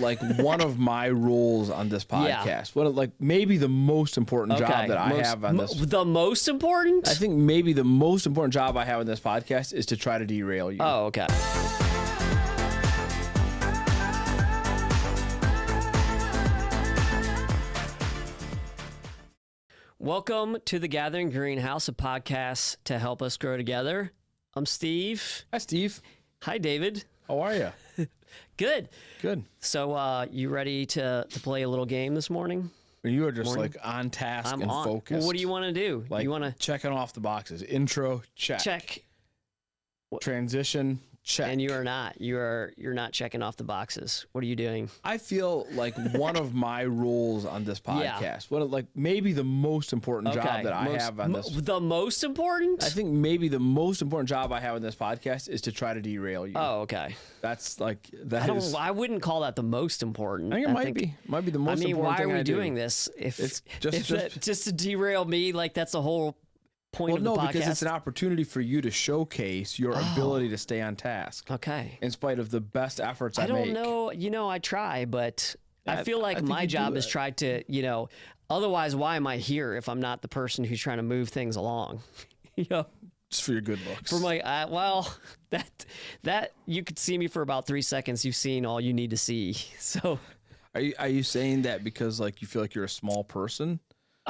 like one of my roles on this podcast. What, like maybe the most important job that I have on this. The most important? I think maybe the most important job I have on this podcast is to try to derail you. Oh, okay. Welcome to the Gathering Greenhouse, a podcast to help us grow together. I'm Steve. Hi, Steve. Hi, David. How are you? Good. Good. So, you ready to play a little game this morning? You are just like on task and focused. Well, what do you want to do? Like you want to checking off the boxes. Intro, check. check, Transition, check. and you're not checking off the boxes. What are you doing? I feel like one of my roles on this podcast, what, like maybe the most important job that I have on this. The most important? I think maybe the most important job I have on this podcast is to try to derail you. Oh, okay. That's like that is. I wouldn't call that the most important. I think it might be the most. I mean, important why thing are we I do. doing this? If It's just to derail me, like that's the whole point of the podcast. No, because it's an opportunity for you to showcase your ability to stay on task. Okay. In spite of the best efforts I make. I don't know. You know, I try, but I feel like my job is try to, otherwise, why am I here if I'm not the person who's trying to move things along? Just for your good looks. For my, that you could see me for about 3 seconds. You've seen all you need to see. So, are you saying that because like you feel like you're a small person?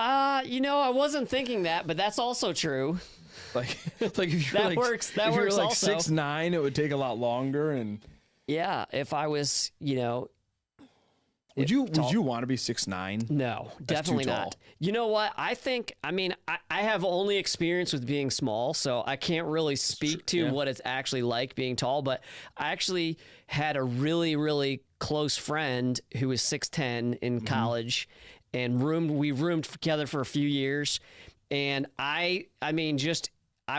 I wasn't thinking that, but that's also true. Like if you're that works. That works like also. 6'9", it would take a lot longer. And yeah, if I was, would you want to be 6'9"? No, definitely not. You know what? I have only experience with being small, so I can't really speak to what it's actually like being tall, but I actually had a really, really close friend who was 6'10" in college, and we roomed together for a few years. And I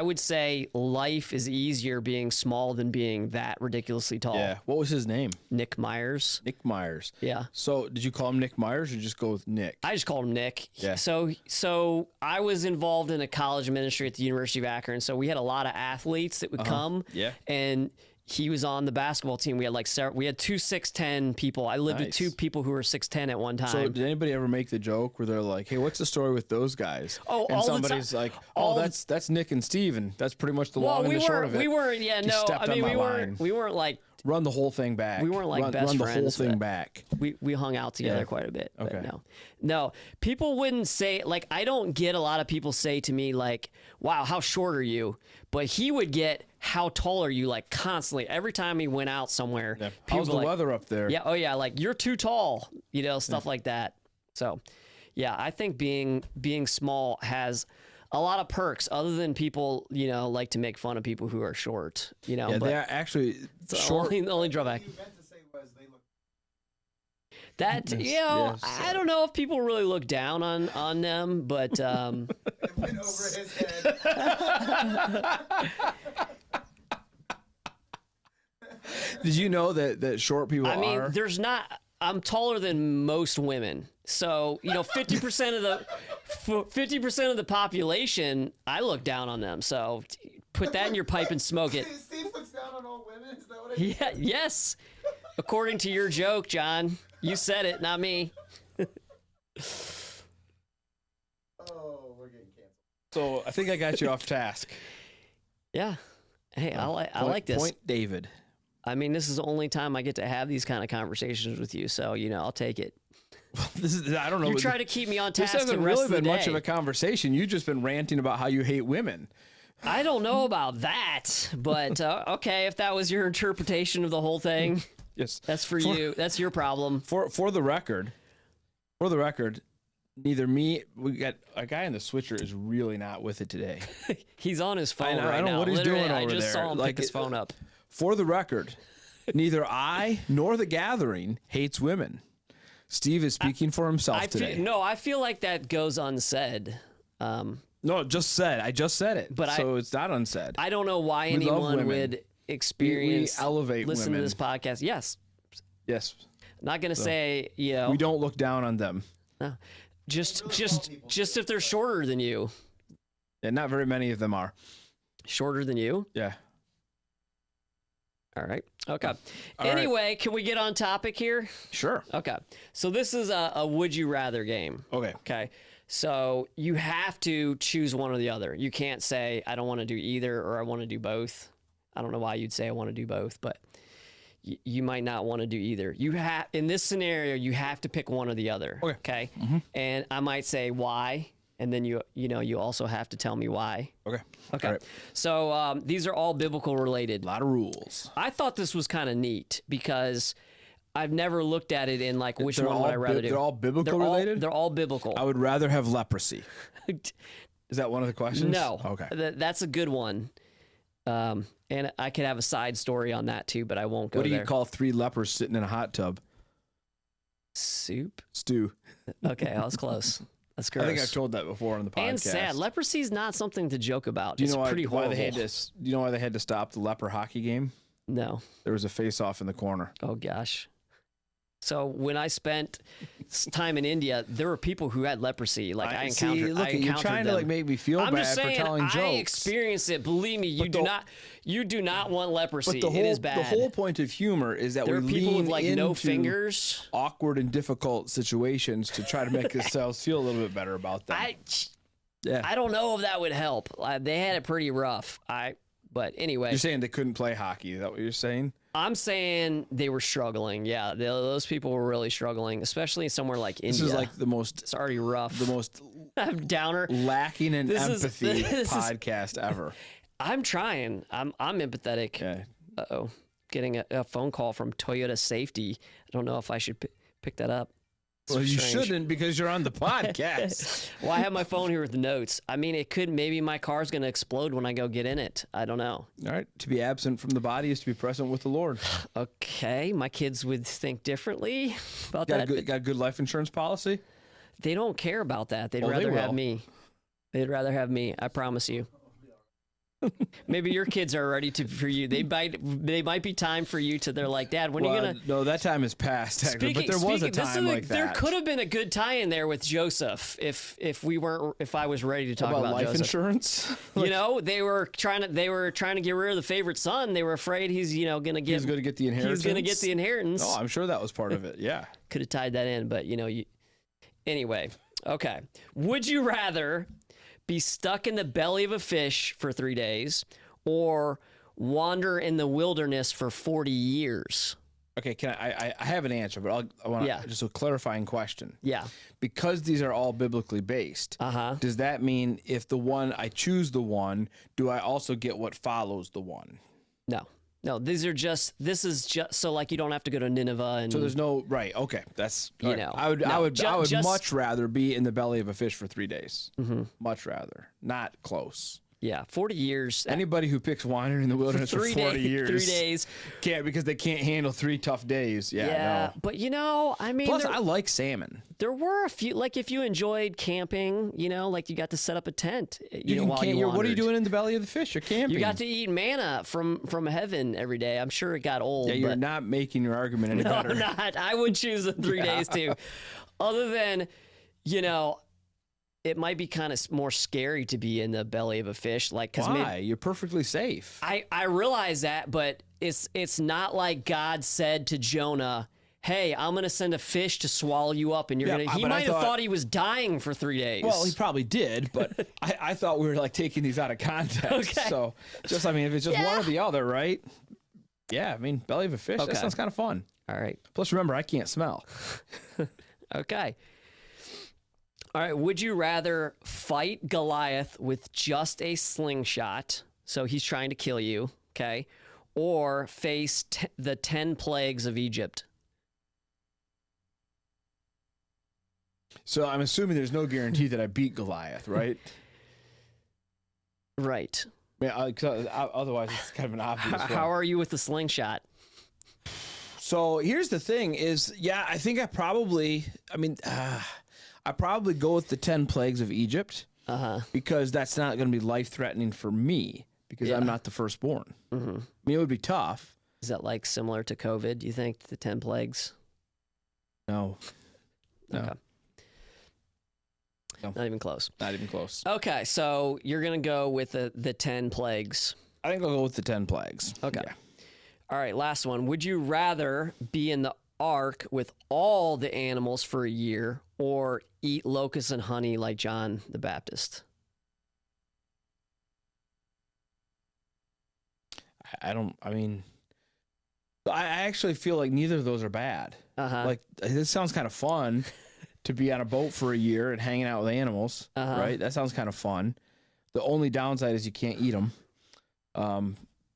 would say life is easier being small than being that ridiculously tall. Yeah. What was his name? Nick Myers. Nick Myers. Yeah. So did you call him Nick Myers or just go with Nick? I just called him Nick. Yeah. So I was involved in a college ministry at the University of Akron. So we had a lot of athletes that would come. Yeah. And he was on the basketball team. We had we had two 6'10" people. I lived with two people who were 6'10" at one time. So did anybody ever make the joke where they're like, "Hey, what's the story with those guys?" Oh, and all somebody's the time. like, "Oh, that's Nick and Steve, and that's pretty much the long and the short of it." We weren't. Yeah, You stepped on my line. We weren't like. Run the whole thing back. We weren't like best friends. Run the whole thing back. We hung out together quite a bit. Okay. But no, people wouldn't say, like, I don't get a lot of people say to me like, "Wow, how short are you?" But he would get, "How tall are you?" like constantly. Every time he went out somewhere. Yeah. How's the weather up there? Yeah. Oh yeah. Like, you're too tall. Stuff like that. So, yeah, I think being small has a lot of perks, other than people, like to make fun of people who are short. Yeah, but they're actually short. The only drawback. What you meant to say was they look. That I don't know if people really look down on them, but It went over his head. Did you know that short people are? there's not. I'm taller than most women, so 50% of the population, I look down on them. So put that in your pipe and smoke it. Steve looks down on all women. Is that what I Yeah. Yes. According to your joke, John, you said it, not me. Oh, we're getting canceled. So I think I got you off task. Yeah. Hey, I like this. Point David. I mean, this is the only time I get to have these kind of conversations with you, so I'll take it. I don't know. You try to keep me on task. This hasn't the rest really of the been much day. of a conversation. You've just been ranting about how you hate women. I don't know about that, but okay, if that was your interpretation of the whole thing, Yes, that's for you. That's your problem. For the record, neither me. We got a guy in the switcher is really not with it today. He's on his phone I right don't know now. what he's Literally, doing I over just there. saw him pick his phone up. For the record, neither I nor the Gathering hates women. Steve is speaking for himself today. I feel like that goes unsaid. No, I just said it. But so it's not unsaid. I don't know why We love anyone women. would experience we elevate listen women. to this podcast. Yes. Yes. Not going to say, We don't look down on them. No. Just if they're shorter than you. Yeah, not very many of them are. Shorter than you? Yeah. All right. Okay. Anyway, can we get on topic here? Sure. Okay. So this is a would you rather game. Okay. Okay. So you have to choose one or the other. You can't say I don't want to do either or I want to do both. I don't know why you'd say I want to do both, but you might not want to do either. You have in this scenario, you have to pick one or the other. Okay. And I might say why, and then you also have to tell me why. Okay. Okay. All right. So these are all biblical related. A lot of rules. I thought this was kind of neat because I've never looked at it in like which They're one would I rather do. They're all biblical related? They're all biblical. I would rather have leprosy. Is that one of the questions? No. Okay. That's a good one. And I could have a side story on that too, but I won't go there. What do you call 3 lepers sitting in a hot tub? Soup? Stew. Okay, I was close. That's gross. I think I've told that before on the podcast. And sad. Leprosy is not something to joke about. Do you it's know pretty why horrible. do you know why they had to stop the leper hockey game? No. There was a face-off in the corner. Oh, gosh. So when I spent time in India, there were people who had leprosy. Like I encountered. Look, you're trying to like make me feel I'm bad just saying, for telling jokes. I experienced it. Believe me, you do not want leprosy. But it is bad. The whole point of humor is that there are we people lean with like into no fingers, awkward and difficult situations to try to make ourselves feel a little bit better about them. I don't know if that would help. They had it pretty rough. But anyway, You're saying they couldn't play hockey. Is that what you're saying? I'm saying they were struggling. Yeah, those people were really struggling, especially somewhere like India. This is like the most. It's already rough. The most downer, lacking in empathy this podcast ever. I'm trying. I'm empathetic. Okay. Uh-oh. Getting a phone call from Toyota Safety. I don't know if I should pick that up. It's Well, you strange. shouldn't because you're on the podcast. Well, I have my phone here with the notes. I mean, it could, maybe my car's going to explode when I go get in it. I don't know. All right. To be absent from the body is to be present with the Lord. Okay. My kids would think differently about that. Got a good life insurance policy? They don't care about that. They'd Oh, they rather have will. me. They'd rather have me. I promise you. Maybe your kids are ready for you. They might be time for you to. They're like, Dad, when are you gonna? No, that time is past. Actually, but there was a time like that. There could have been a good tie in there with Joseph if I was ready to talk about life Joseph. insurance. You know, they were trying to get rid of the favorite son. They were afraid he's going to get. He's going to get the inheritance. He's going to get the inheritance. Oh, I'm sure that was part of it. Yeah. Could have tied that in, but anyway. Okay. Would you rather be stuck in the belly of a fish for 3 days or wander in the wilderness for 40 years? Okay, I have an answer, but I want just a clarifying question. Yeah. Because these are all biblically based, does that mean if I choose the one, do I also get what follows the one? No, this is just so like you don't have to go to Nineveh and So there's no right. Okay, that's You right. know, I would just- much rather be in the belly of a fish for 3 days. Much rather, not close. yeah, 40 years. Anybody who picks wandering in the wilderness for 40 years 3 days. can't because they can't handle 3 tough days. Yeah, no. But I mean, Plus, I like salmon. there were a few, like if you enjoyed camping, like you got to set up a tent. While you What are you wandered. doing in the belly of the fish? You're camping. You got to eat manna from heaven every day. I'm sure it got old. Yeah, you're but not making your argument any no, better. I'm not. I would choose the 3 days too. Other than, it might be kind of more scary to be in the belly of a fish. Like, Why? You're perfectly safe. I realize that, but it's not like God said to Jonah, hey, I'm going to send a fish to swallow you up. And he might have thought he was dying for 3 days. Well, he probably did, but I thought we were like taking these out of context. Okay. So if it's just one or the other, right? Yeah, belly of a fish, Okay. that sounds kind of fun. All right. Plus, remember, I can't smell. Okay. All right. Would you rather fight Goliath with just a slingshot? So he's trying to kill you. Okay. Or face the 10 plagues of Egypt? So I'm assuming there's no guarantee that I beat Goliath, right? Right. Otherwise, it's kind of an obvious one. How are you with the slingshot? So here's the thing is, I think I probably go with the 10 plagues of Egypt because that's not going to be life-threatening for me because I'm not the firstborn. Mm-hmm. It would be tough. Is that like similar to COVID, do you think, the 10 plagues? No. Okay. No. Not even close. Not even close. Okay, so you're going to go with the 10 plagues. I think I'll go with the 10 plagues. Okay. Yeah. All right, last one. Would you rather be in the ark with all the animals for a year or eat locusts and honey like John the Baptist? I actually feel like neither of those are bad. Like, this sounds kind of fun to be on a boat for a year and hanging out with animals, right? That sounds kind of fun. The only downside is you can't eat them.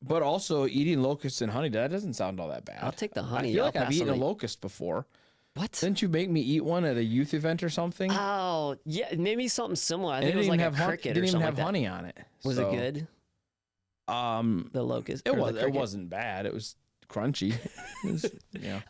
But also eating locusts and honey, that doesn't sound all that bad. I'll take the honey. I feel like I've eaten a locust before. What? Didn't you make me eat one at a youth event or something? Oh, yeah, maybe something similar. I think it was like a cricket or something like that. Didn't even have honey on it. Was it good? The locust. It wasn't bad. It was crunchy.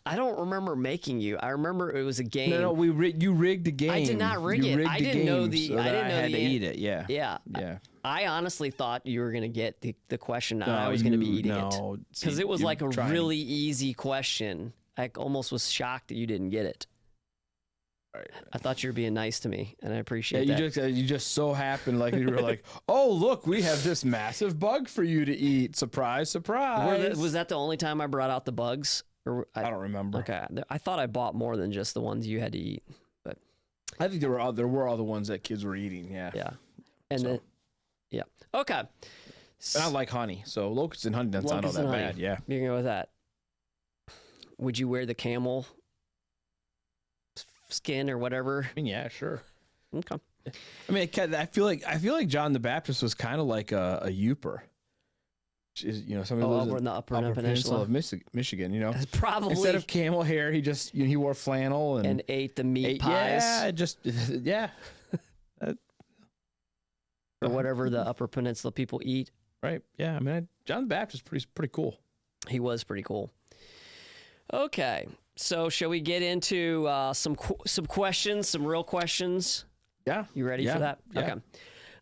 I don't remember making you. I remember it was a game. No, you rigged the game. I did not rig it. I didn't know so I didn't know I had to eat it. Yeah. Yeah. I honestly thought you were gonna get the question. No, I was gonna be eating it because it was like a really easy question. I almost was shocked that you didn't get it. Right. I thought you were being nice to me, and I appreciate that. You just so happened like you were like, oh look, we have this massive bug for you to eat. Surprise, surprise. Was that the only time I brought out the bugs? Or I don't remember. Okay, I thought I bought more than just the ones you had to eat, but I think there were other ones that kids were eating. Yeah. Yeah. And then, yeah. Okay. And I like honey, so locusts and honey doesn't sound all that bad. Yeah. You can go with that. Would you wear the camel skin or whatever? I mean, yeah, sure. Okay. I mean, I feel like John the Baptist was kind of like a Yooper. Somebody lives in the upper peninsula of Michigan. Probably. Instead of camel hair, he just he wore flannel and ate the meat pies. Yeah, or whatever the upper peninsula people eat. Right. Yeah. I mean, John the Baptist pretty cool. He was pretty cool. Okay. So shall we get into some questions, some real questions? Yeah. You ready for that? Yeah.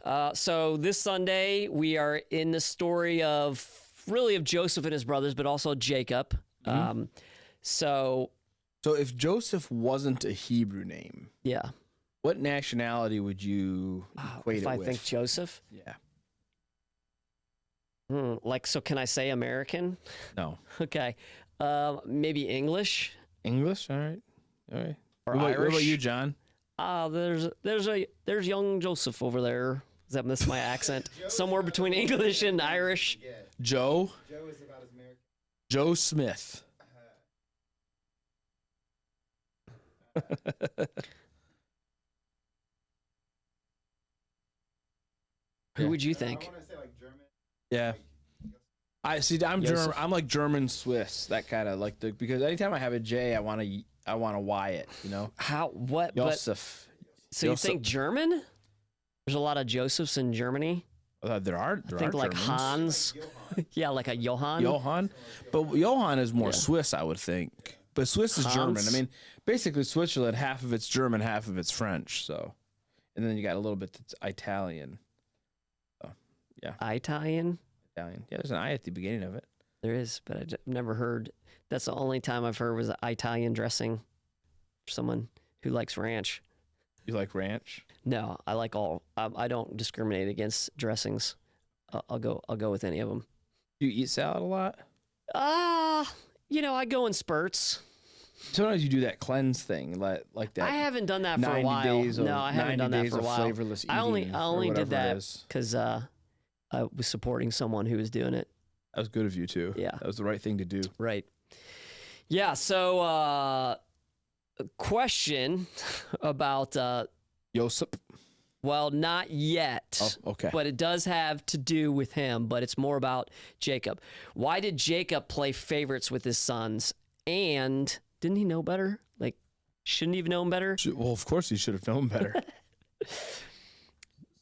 Okay. So this Sunday, we are in the story of Joseph and his brothers, but also Jacob. Mm-hmm. So if Joseph wasn't a Hebrew name, yeah, what nationality would you equate it with? If I think Joseph? Yeah. So can I say American? No. Okay. Maybe English. English? All right. Or Irish? What about you, John? There's young Joseph over there. That's my accent. Somewhere between English and Irish. Yeah. Joe? Joe is about as American. Joe Smith. Who would you think? I want to say like German. Yeah. I see. I'm German. I'm like German Swiss. That kind of because anytime I have a J, I want to Y it. How? What? Joseph. So you think German? There's a lot of Josephs in Germany. There are. I think like Germans. Hans. Yeah, like a Johann. Johann, but Johann is more Swiss, I would think. But Swiss is German. I mean, basically Switzerland, half of it's German, half of it's French. So, and then you got a little bit that's Italian. So, yeah. Italian. Yeah, there's an I at the beginning of it. There is, but I've never heard. That's the only time I've heard was Italian dressing. For someone who likes ranch. You like ranch? No, I like all. I don't discriminate against dressings. I'll go with any of them. You eat salad a lot? I go in spurts. Sometimes you do that cleanse thing, like that. I haven't done that for a while. No, I haven't done that for a while. Flavorless eating I only did that because I was supporting someone who was doing it. That was good of you too. Yeah, that was the right thing to do. Right. Yeah. So, question about Joseph. Well, not yet. Oh, okay. But it does have to do with him, but it's more about Jacob. Why did Jacob play favorites with his sons? And didn't he know better? Like, shouldn't he have known better? Well, of course he should have known better.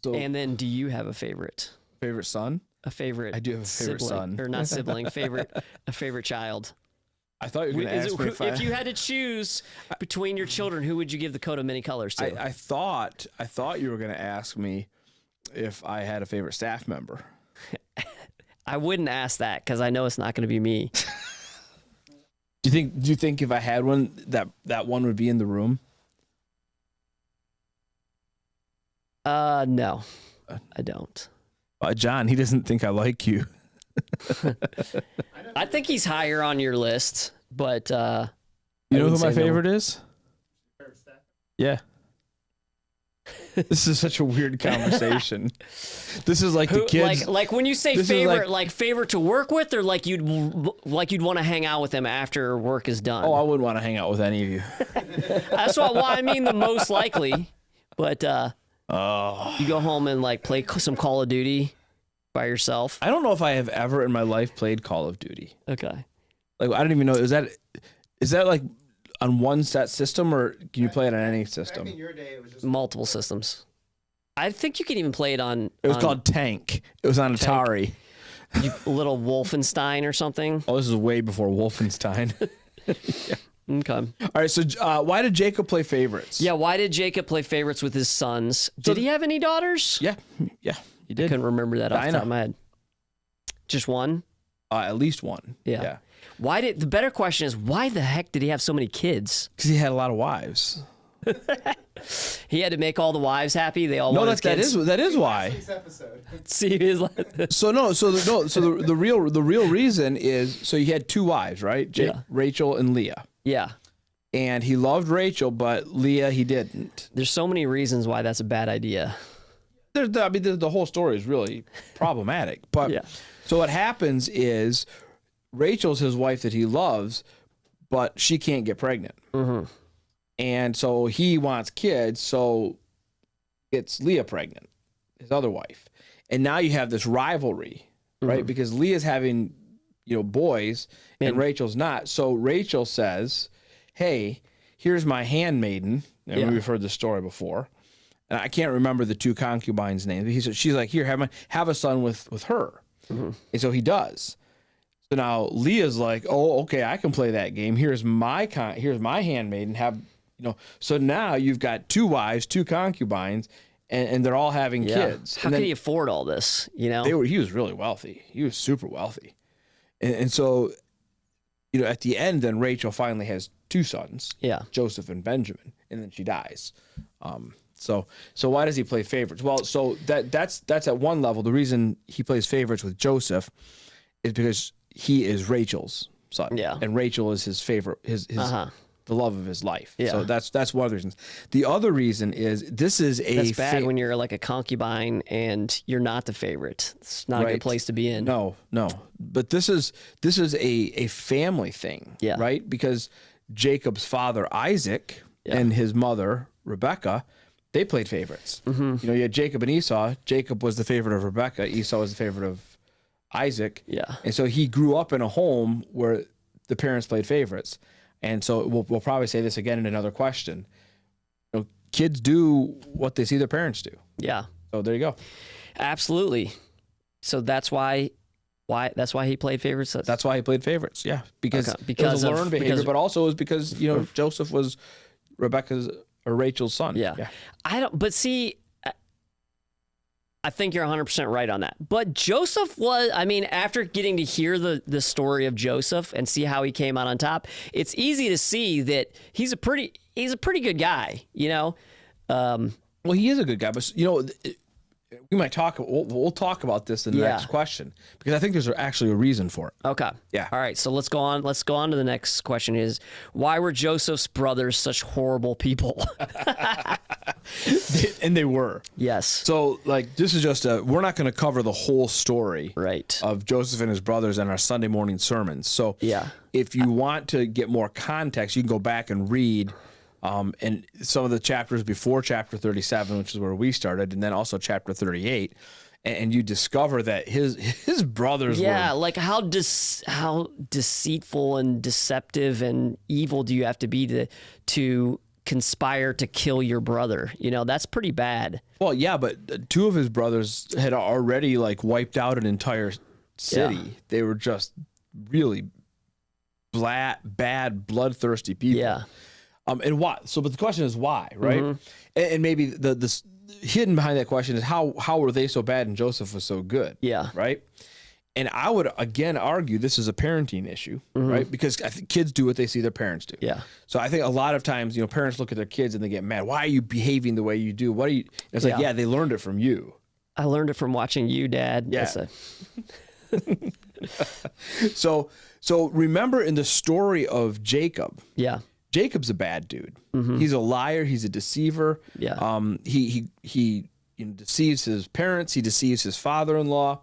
And then, do you have a favorite? Favorite son? A favorite. I do have a favorite sibling, son. Or not sibling, a favorite child. I thought you were going to ask me if you had to choose between your children, who would you give the coat of many colors to? I thought you were going to ask me if I had a favorite staff member. I wouldn't ask that because I know it's not going to be me. Do you think if I had one that one would be in the room? No, I don't. John, he doesn't think I like you. I think he's higher on your list, but you know who my favorite is? Yeah. This is such a weird conversation. This is like the kids. Like when you say favorite, like favorite to work with, or like you'd want to hang out with them after work is done. Oh, I wouldn't want to hang out with any of you. That's why I mean the most likely. But you go home and like play some Call of Duty by yourself. I don't know if I have ever in my life played Call of Duty. Okay. Like I don't even know. Is that like on one set system, or can you play it on any system? Back in your day, it was just Multiple systems. I think you can even play it on. It was called Tank. It was on Atari. Little Wolfenstein or something. Oh, this is way before Wolfenstein. Yeah. Okay. All right. So, why did Jacob play favorites? Yeah. Why did Jacob play favorites with his sons? Did he have any daughters? Yeah, he did. I couldn't remember that off the top of my head. Just one. At least one. Yeah. The better question is, why the heck did he have so many kids? Because he had a lot of wives. He had to make all the wives happy. They all wanted kids. that is why. See, The real reason is so he had two wives, right? Rachel and Leah. Yeah. And he loved Rachel, but Leah he didn't. There's so many reasons why that's a bad idea. The whole story is really problematic. But so what happens is Rachel's his wife that he loves, but she can't get pregnant. Mm-hmm. And so he wants kids, so it's Leah pregnant, his other wife. And now you have this rivalry, right? Mm-hmm. Because Leah's having, boys and Rachel's not. So Rachel says, hey, here's my handmaiden. And we've heard this story before. And I can't remember the two concubines' names. She's like, here, have a son with her. Mm-hmm. And so he does. So now Leah's like, oh, okay, I can play that game. Here's my handmaiden. So now you've got two wives, two concubines, and they're all having kids. How can he afford all this? He was really wealthy. He was super wealthy. And so, at the end, then Rachel finally has two sons, Joseph and Benjamin, and then she dies. So why does he play favorites? Well, so that's at one level. The reason he plays favorites with Joseph is because he is Rachel's son. Yeah. And Rachel is his favorite, the love of his life. Yeah. So that's one of the reasons. The other reason is that's bad when you're like a concubine and you're not the favorite. It's not a good place to be in. No. But this is a family thing, right? Because Jacob's father Isaac and his mother Rebecca, they played favorites. Mm-hmm. You had Jacob and Esau. Jacob was the favorite of Rebecca. Esau was the favorite of Isaac. Yeah. And so he grew up in a home where the parents played favorites. And so we'll probably say this again in another question. Kids do what they see their parents do. Yeah. So there you go. Absolutely. So that's why he played favorites. That's why he played favorites. Yeah, because it was a learned behavior, but also it was because Joseph was Rebecca's or Rachel's son. Yeah. But see, I think you're 100% right on that. But Joseph was, after getting to hear the story of Joseph and see how he came out on top, it's easy to see that he's a pretty good guy, Well, he is a good guy, but we might talk. We'll talk about this in the next question because I think there's actually a reason for it. Okay. Yeah. All right. So let's go on. Let's go on to the next question. Is why were Joseph's brothers such horrible people? And they were. Yes. So this is just we're not going to cover the whole story of Joseph and his brothers in our Sunday morning sermons. So if you want to get more context, you can go back and read. And some of the chapters before chapter 37, which is where we started, and then also chapter 38, and you discover that his brothers were... like how deceitful and deceptive and evil do you have to be to conspire to kill your brother? That's pretty bad. Well, yeah, but two of his brothers had already wiped out an entire city. Yeah. They were just really bad, bloodthirsty people. Yeah. And why? So, but the question is why, right? Mm-hmm. And maybe the hidden behind that question is how were they so bad and Joseph was so good? Yeah. Right. And I would again argue this is a parenting issue, right? Because I think kids do what they see their parents do. Yeah. So I think a lot of times, parents look at their kids and they get mad. Why are you behaving the way you do? What are you? It's they learned it from you. I learned it from watching you, Dad. Yeah. So remember in the story of Jacob. Yeah. Jacob's a bad dude. He's a liar. He's a deceiver. Yeah. He deceives his parents. He deceives his father-in-law.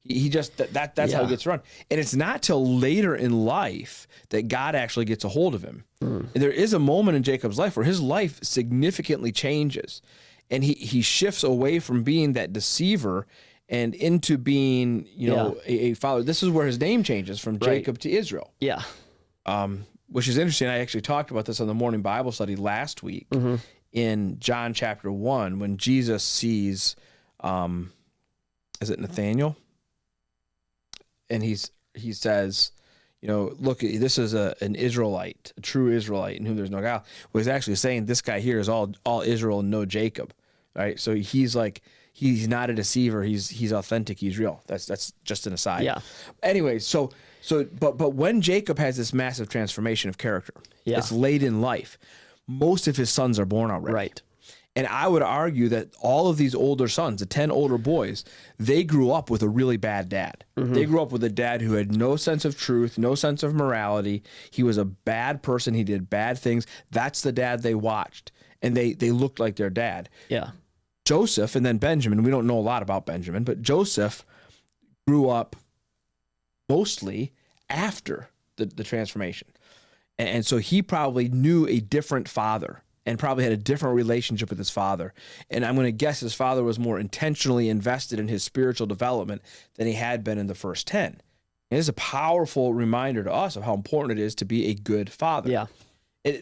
He just that's how he gets run. And it's not till later in life that God actually gets a hold of him. And there is a moment in Jacob's life where his life significantly changes, and he shifts away from being that deceiver and into being a father. This is where his name changes from Jacob to Israel. Yeah. Which is interesting. I actually talked about this on the morning Bible study last week in John chapter 1 when Jesus sees, is it Nathaniel? And he says, look, this is an Israelite, a true Israelite in whom there's no guile. Well, he's actually saying this guy here is all Israel and no Jacob, right? So he's like, he's not a deceiver. He's authentic. He's real. That's just an aside. Yeah. Anyway, but when Jacob has this massive transformation of character, it's late in life. Most of his sons are born already. Right. And I would argue that all of these older sons, the 10 older boys, they grew up with a really bad dad. They grew up with a dad who had no sense of truth, no sense of morality. He was a bad person. He did bad things. That's the dad they watched. And they looked like their dad. Yeah. Joseph and then Benjamin, we don't know a lot about Benjamin, but Joseph grew up mostly after the transformation. And so he probably knew a different father and probably had a different relationship with his father. And I'm going to guess his father was more intentionally invested in his spiritual development than he had been in the first 10. And it's a powerful reminder to us of how important it is to be a good father. Yeah.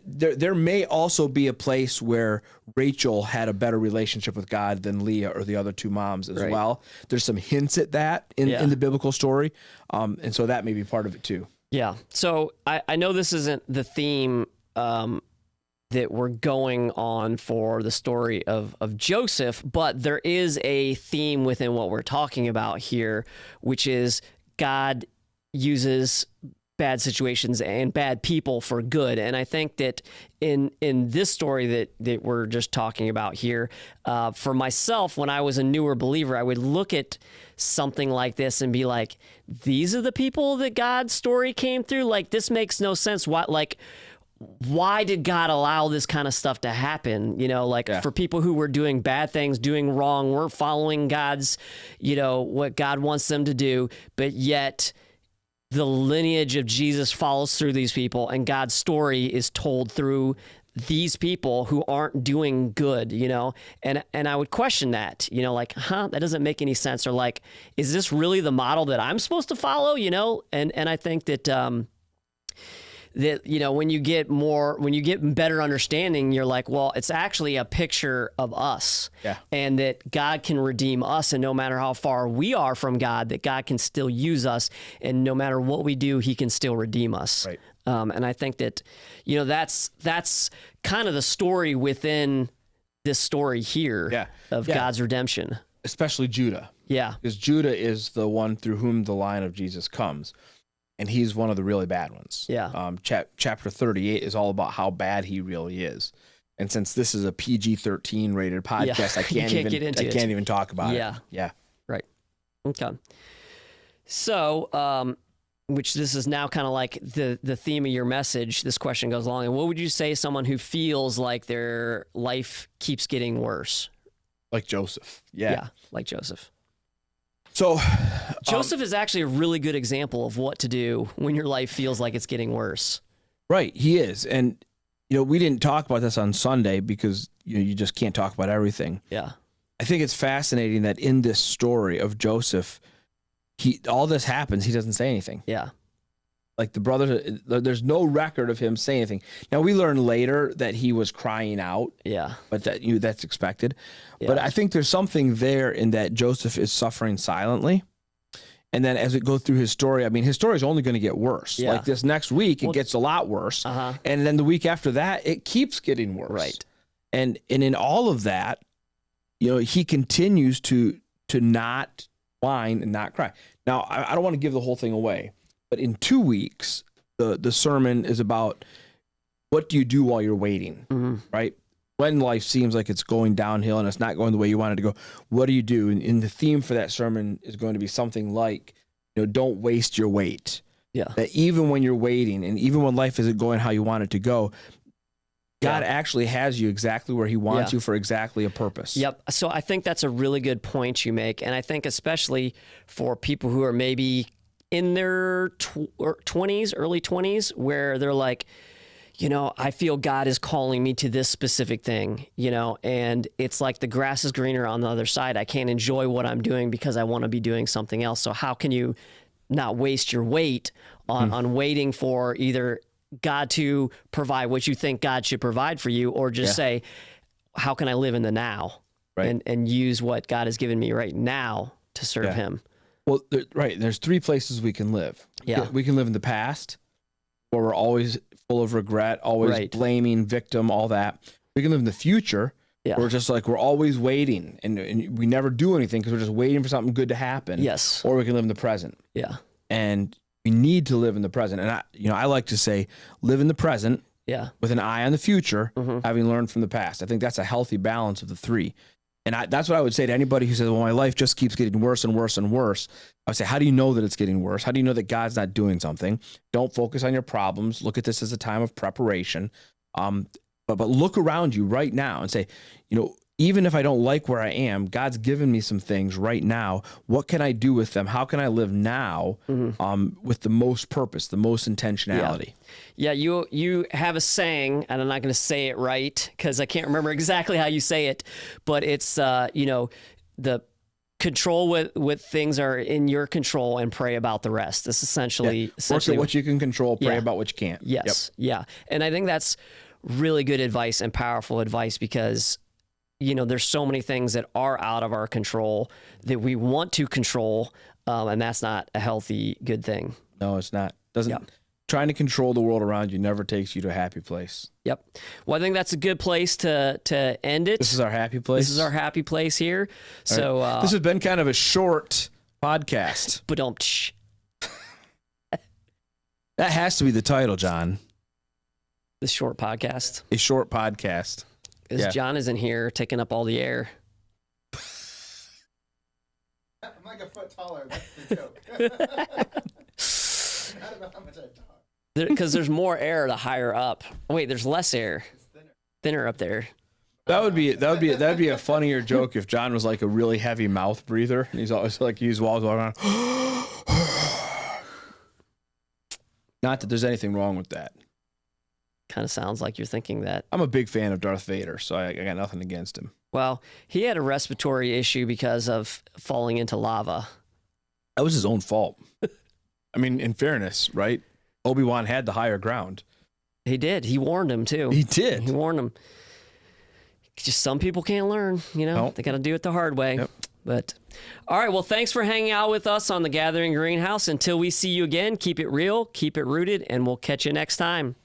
There may also be a place where Rachel had a better relationship with God than Leah or the other two moms as well. There's some hints at that in the biblical story. And so that may be part of it too. Yeah. So I know this isn't the theme that we're going on for the story of Joseph, but there is a theme within what we're talking about here, which is God uses bad situations and bad people for good. And I think that in this story that we're just talking about here, for myself, when I was a newer believer, I would look at something like this and be like, these are the people that God's story came through? Like, this makes no sense. Why did God allow this kind of stuff to happen? For people who were doing bad things, doing wrong, weren't following God's, what God wants them to do, but yet the lineage of Jesus follows through these people, and God's story is told through these people who aren't doing good, and I would question that, that doesn't make any sense, or is this really the model that I'm supposed to follow, and I think that, when you get better understanding, you're like, well, it's actually a picture of us, and that God can redeem us, and no matter how far we are from God, that God can still use us, and no matter what we do, he can still redeem us. Right. And I think that, that's kind of the story within this story here of God's redemption. Especially Judah. Yeah. Because Judah is the one through whom the line of Jesus comes. And he's one of the really bad ones. Yeah. Chapter 38 is all about how bad he really is. And since this is a PG-13 rated podcast, I can't even talk about it. Yeah. Right. Okay. So, which this is now kind of like the theme of your message. This question goes along. And what would you say to someone who feels like their life keeps getting worse? Like Joseph. Yeah, like Joseph. So Joseph is actually a really good example of what to do when your life feels like it's getting worse. Right, he is. And, we didn't talk about this on Sunday because you just can't talk about everything. Yeah. I think it's fascinating that in this story of Joseph, all this happens, he doesn't say anything. Yeah. Like the brothers, there's no record of him saying anything. Now, we learn later that he was crying out. Yeah. But that's expected. Yeah. But I think there's something there in that Joseph is suffering silently. And then as we go through his story, his story is only going to get worse. Yeah. Like this next week, it gets a lot worse. Uh-huh. And then the week after that, it keeps getting worse. Right. And in all of that, he continues to not whine and not cry. Now, I don't want to give the whole thing away. But in 2 weeks, the sermon is about what do you do while you're waiting, right? When life seems like it's going downhill and it's not going the way you want it to go, what do you do? And the theme for that sermon is going to be something like, don't waste your wait. Yeah. That even when you're waiting and even when life isn't going how you want it to go, God actually has you exactly where he wants you for exactly a purpose. Yep. So I think that's a really good point you make. And I think especially for people who are maybe in their 20s, early 20s, where they're like, I feel God is calling me to this specific thing, and it's like the grass is greener on the other side. I can't enjoy what I'm doing because I want to be doing something else. So how can you not waste your wait on waiting for either God to provide what you think God should provide for you, or just say, how can I live in the now and use what God has given me right now to serve him? Well, there's three places we can live. Yeah. We can live in the past where we're always full of regret, always blaming, victim, all that. We can live in the future. Yeah. We're just like, we're always waiting and we never do anything because we're just waiting for something good to happen. Yes. Or we can live in the present. Yeah. And we need to live in the present. And I like to say, live in the present with an eye on the future, having learned from the past. I think that's a healthy balance of the three. And that's what I would say to anybody who says, well, my life just keeps getting worse and worse and worse. I would say, how do you know that it's getting worse? How do you know that God's not doing something? Don't focus on your problems. Look at this as a time of preparation. But look around you right now and say, even if I don't like where I am, God's given me some things right now. What can I do with them? How can I live now with the most purpose, the most intentionality? Yeah, you have a saying, and I'm not going to say it right because I can't remember exactly how you say it, but it's, the control what things are in your control and pray about the rest. That's essentially work at what you can control, pray about what you can't. Yes, yeah. And I think that's really good advice and powerful advice because there's so many things that are out of our control that we want to control, and that's not a healthy, good thing. No, it's not. Trying to control the world around you never takes you to a happy place. Yep. Well, I think that's a good place to end it. This is our happy place. This is our happy place here. So this has been kind of a short podcast. That has to be the title, John. The short podcast. A short podcast. Because John isn't here taking up all the air. I'm like a foot taller. That's the joke. I don't know how much I talk. Because there's more air the higher up. Wait, there's less air. It's thinner up there. That'd be a funnier joke if John was like a really heavy mouth breather. And he's always like he's walking around. Not that there's anything wrong with that. Kind of sounds like you're thinking that. I'm a big fan of Darth Vader, so I got nothing against him. Well, he had a respiratory issue because of falling into lava. That was his own fault. I mean, in fairness, right? Obi-Wan had the higher ground. He did. He warned him, too. He did. He warned him. Just some people can't learn, Nope. They got to do it the hard way. Yep. But, all right, well, thanks for hanging out with us on the Gathering Greenhouse. Until we see you again, keep it real, keep it rooted, and we'll catch you next time.